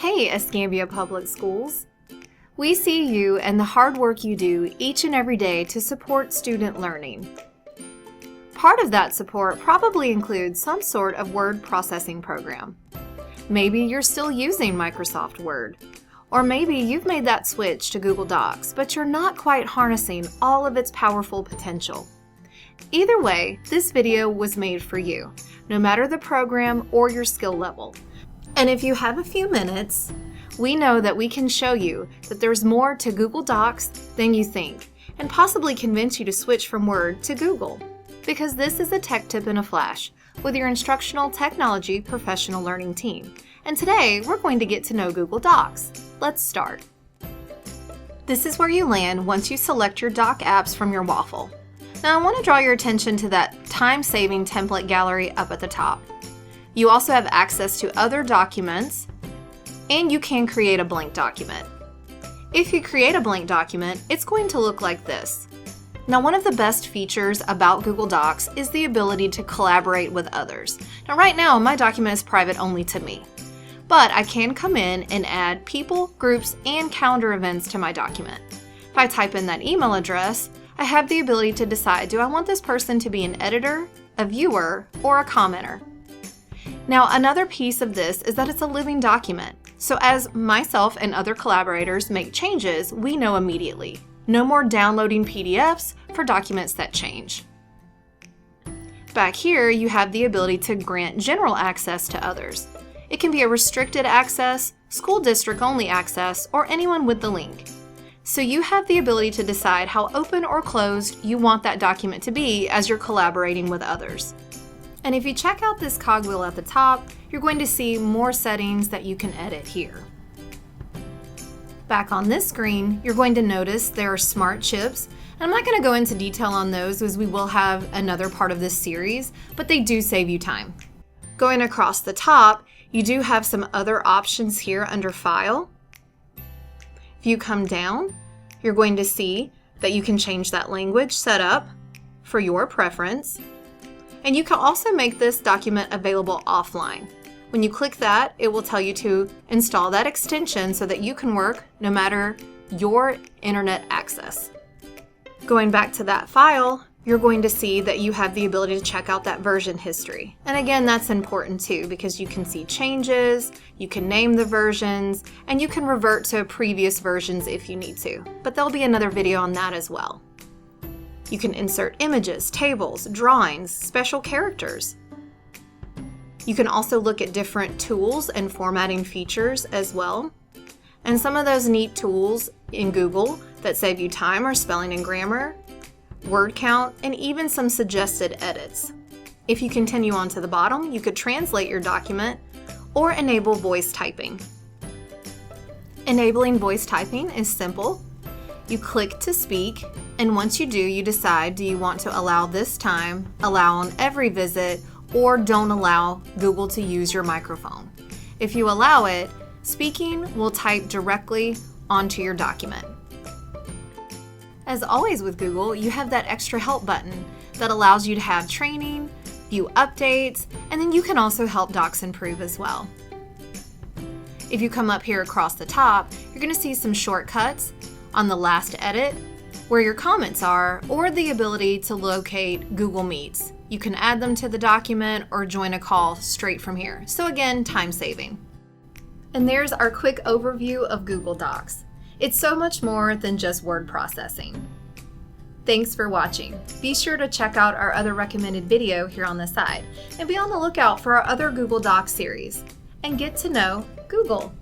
Hey, Escambia Public Schools! We see you and the hard work you do each and every day to support student learning. Part of that support probably includes some sort of word processing program. Maybe you're still using Microsoft Word, or maybe you've made that switch to Google Docs, but you're not quite harnessing all of its powerful potential. Either way, this video was made for you, no matter the program or your skill level. And if you have a few minutes, we know that we can show you that there's more to Google Docs than you think, and possibly convince you to switch from Word to Google. Because this is a tech tip in a flash with your Instructional Technology Professional Learning team. And today, we're going to get to know Google Docs. Let's start. This is where you land once you select your doc apps from your waffle. Now I want to draw your attention to that time-saving template gallery up at the top. You also have access to other documents, and you can create a blank document. If you create a blank document, it's going to look like this. Now, one of the best features about Google Docs is the ability to collaborate with others. Now, right now, my document is private only to me, but I can come in and add people, groups, and calendar events to my document. If I type in that email address, I have the ability to decide, do I want this person to be an editor, a viewer, or a commenter? Now, another piece of this is that it's a living document. So as myself and other collaborators make changes, we know immediately. No more downloading PDFs for documents that change. Back here, you have the ability to grant general access to others. It can be a restricted access, school district only access, or anyone with the link. So you have the ability to decide how open or closed you want that document to be as you're collaborating with others. And if you check out this cogwheel at the top, you're going to see more settings that you can edit here. Back on this screen, you're going to notice there are smart chips. And I'm not going to go into detail on those as we will have another part of this series, but they do save you time. Going across the top, you do have some other options here under File. If you come down, you're going to see that you can change that language setup for your preference. And you can also make this document available offline. When you click that, it will tell you to install that extension so that you can work no matter your internet access. Going back to that file, you're going to see that you have the ability to check out that version history. And again, that's important too because you can see changes, you can name the versions, and you can revert to previous versions if you need to. But there'll be another video on that as well. You can insert images, tables, drawings, special characters. You can also look at different tools and formatting features as well. And some of those neat tools in Google that save you time are spelling and grammar, word count, and even some suggested edits. If you continue on to the bottom, you could translate your document or enable voice typing. Enabling voice typing is simple. You click to speak, and once you do, you decide, do you want to allow this time, allow on every visit, or don't allow Google to use your microphone. If you allow it, speaking will type directly onto your document. As always with Google, you have that extra help button that allows you to have training, view updates, and then you can also help docs improve as well. If you come up here across the top, you're going to see some shortcuts on the last edit, where your comments are, or the ability to locate Google Meets. You can add them to the document or join a call straight from here. So again, time saving. And there's our quick overview of Google Docs. It's so much more than just word processing. Thanks for watching. Be sure to check out our other recommended video here on the side, and be on the lookout for our other Google Docs series. And get to know Google.